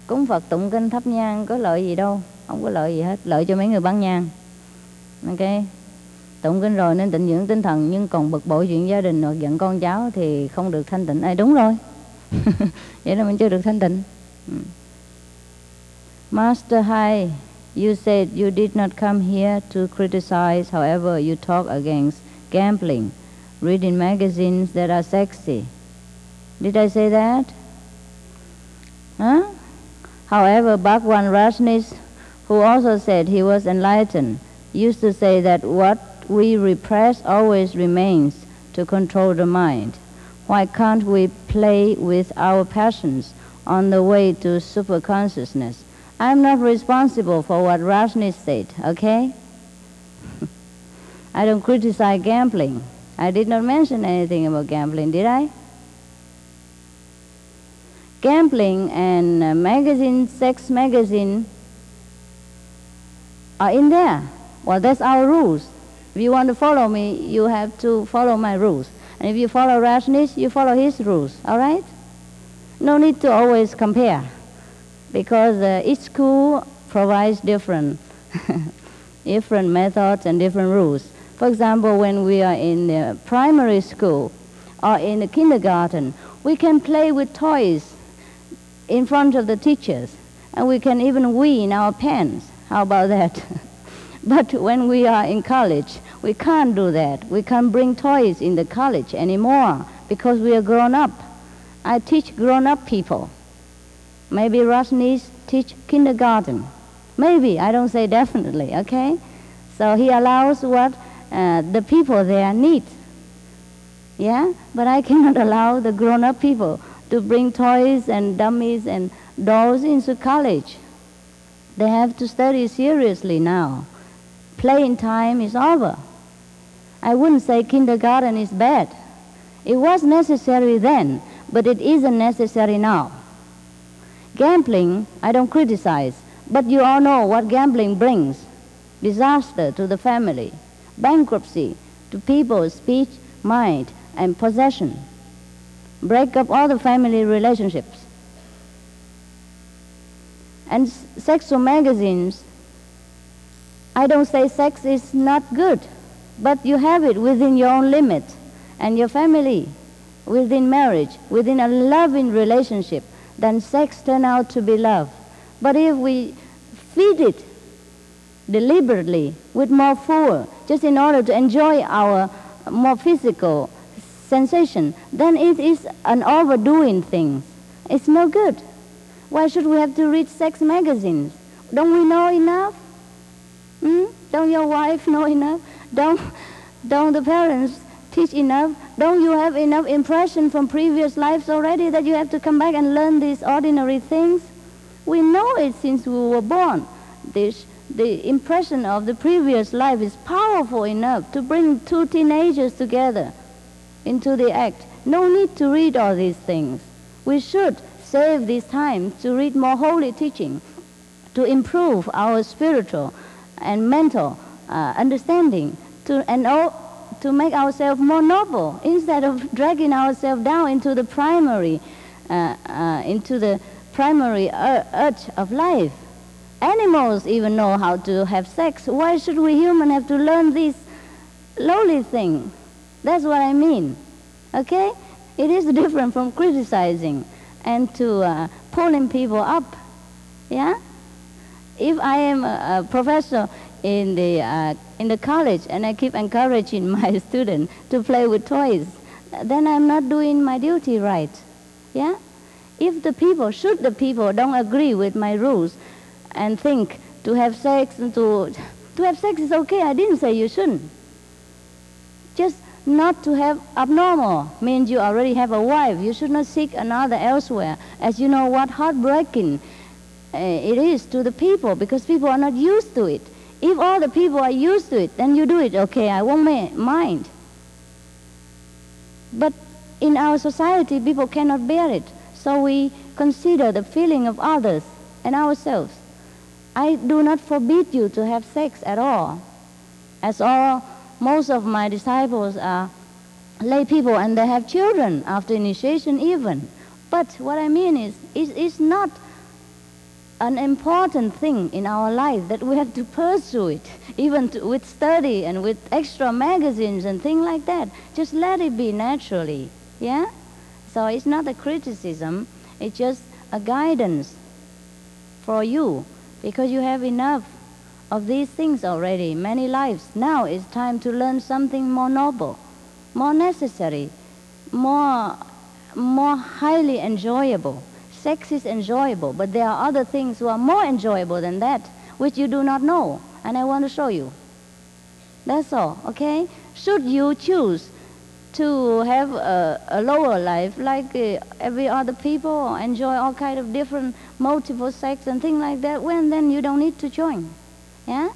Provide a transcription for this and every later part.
Cúng Phật tụng kinh thắp nhang có lợi gì đâu, không có lợi gì hết, lợi cho mấy người bán nhang. Ok, tụng kinh rồi nên tịnh dưỡng tinh thần, nhưng còn bực bội chuyện gia đình hoặc giận con cháu thì không được thanh tịnh. Đúng rồi. Vậy là mình chưa được thanh tịnh. Master Hai, you said you did not come here to criticize, however you talk against gambling, reading magazines that are sexy. Did I say that? Huh? However, Bhagwan Rajneesh, who also said he was enlightened, used to say that what we repress always remains to control the mind. Why can't we play with our passions on the way to superconsciousness? I'm not responsible for what Rajneesh said, okay? I don't criticize gambling. I did not mention anything about gambling, did I? Gambling and sex magazine are in there. Well, that's our rules. If you want to follow me, you have to follow my rules. And if you follow Rajneesh, you follow his rules, all right? No need to always compare, because each school provides different methods and different rules. For example, when we are in the primary school or in the kindergarten, we can play with toys in front of the teachers, and we can even wee in our pants. How about that? But when we are in college, we can't do that. We can't bring toys in the college anymore because we are grown up. I teach grown-up people. Maybe Rajneesh teach kindergarten. Maybe, I don't say definitely, okay? So he allows what the people there need. Yeah? But I cannot allow the grown-up people to bring toys and dummies and dolls into college. They have to study seriously now. Playing time is over. I wouldn't say kindergarten is bad. It was necessary then, but it isn't necessary now. Gambling, I don't criticize, but you all know what gambling brings. Disaster to the family, bankruptcy to people's speech, mind, and possession. Break up all the family relationships. And sexual magazines, I don't say sex is not good, but you have it within your own limit, and your family, within marriage, within a loving relationship, then sex turns out to be love. But if we feed it deliberately with more food, just in order to enjoy our more physical sensation, then it is an overdoing thing. It's no good. Why should we have to read sex magazines? Don't we know enough? Don't your wife know enough? Don't the parents teach enough? Don't you have enough impression from previous lives already that you have to come back and learn these ordinary things? We know it since we were born. The impression of the previous life is powerful enough to bring two teenagers together into the act. No need to read all these things. We should save this time to read more holy teaching, to improve our spiritual and mental understanding, to make ourselves more noble, instead of dragging ourselves down into the primary urge of life. Animals even know how to have sex. Why should we humans have to learn these lowly things? That's what I mean. Okay? It is different from criticizing and to pulling people up. Yeah? If I am a professor in the college and I keep encouraging my students to play with toys, then I'm not doing my duty right. Yeah? If the people don't agree with my rules and think to have sex and to have sex is okay, I didn't say you shouldn't. Just not to have abnormal means you already have a wife. You should not seek another elsewhere. As you know what heartbreaking it is to the people, because people are not used to it. If all the people are used to it, then you do it, okay, I won't mind. But in our society, people cannot bear it. So we consider the feeling of others and ourselves. I do not forbid you to have sex at all. Most of my disciples are lay people and they have children after initiation even. But what I mean is, it's not an important thing in our life that we have to pursue it, even with study and with extra magazines and things like that. Just let it be naturally, yeah? So it's not a criticism, it's just a guidance for you, because you have enough of these things already, many lives. Now it's time to learn something more noble, more necessary, more highly enjoyable. Sex is enjoyable, but there are other things who are more enjoyable than that, which you do not know, and I want to show you. That's all, okay? Should you choose to have a lower life like every other people, or enjoy all kind of different multiple sex and things like that, well, then you don't need to join, yeah?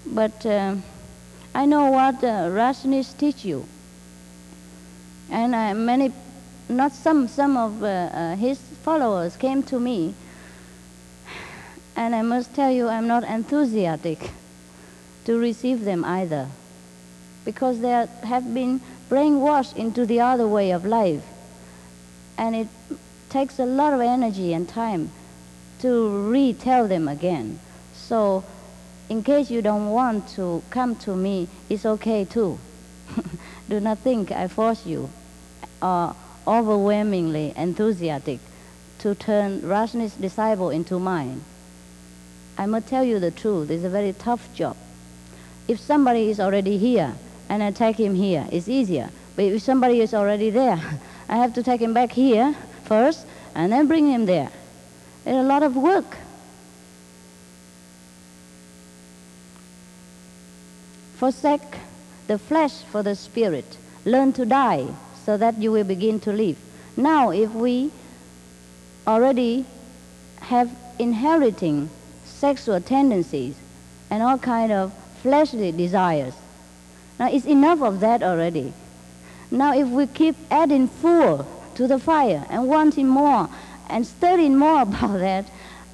But I know what rationists teach you, and many, not some of his followers came to me, and I must tell you I'm not enthusiastic to receive them either, because they have been brainwashed into the other way of life, and it takes a lot of energy and time to retell them again. So in case you don't want to come to me, it's okay too. Do not think I force you or overwhelmingly enthusiastic to turn rationalist disciple into mine. I must tell you the truth, it's a very tough job. If somebody is already here and I take him here, it's easier. But if somebody is already there, I have to take him back here first and then bring him there. It's a lot of work. Forsake the flesh for the spirit. Learn to die so that you will begin to live. Now, if we already have inheriting sexual tendencies and all kind of fleshly desires, now it's enough of that already. Now if we keep adding fuel to the fire and wanting more and studying more about that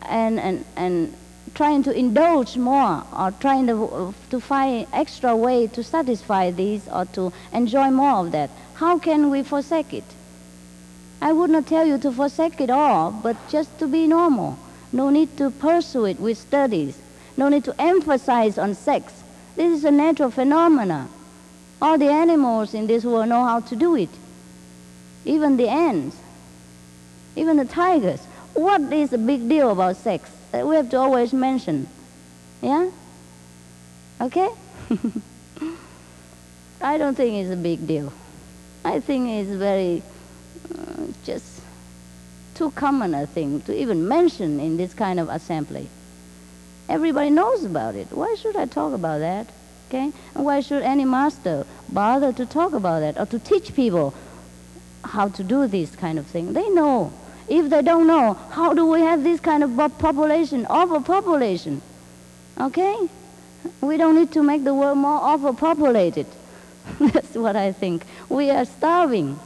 and trying to indulge more or trying to find extra way to satisfy these or to enjoy more of that, how can we forsake it? I would not tell you to forsake it all, but just to be normal. No need to pursue it with studies. No need to emphasize on sex. This is a natural phenomena. All the animals in this world know how to do it. Even the ants, even the tigers. What is the big deal about sex that we have to always mention? Yeah? Okay? I don't think it's a big deal. I think it's very just too common a thing to even mention in this kind of assembly. Everybody knows about it. Why should I talk about that? Okay? And why should any master bother to talk about that or to teach people how to do this kind of thing? They know. If they don't know, how do we have this kind of population, overpopulation? Okay? We don't need to make the world more overpopulated. That's what I think. We are starving.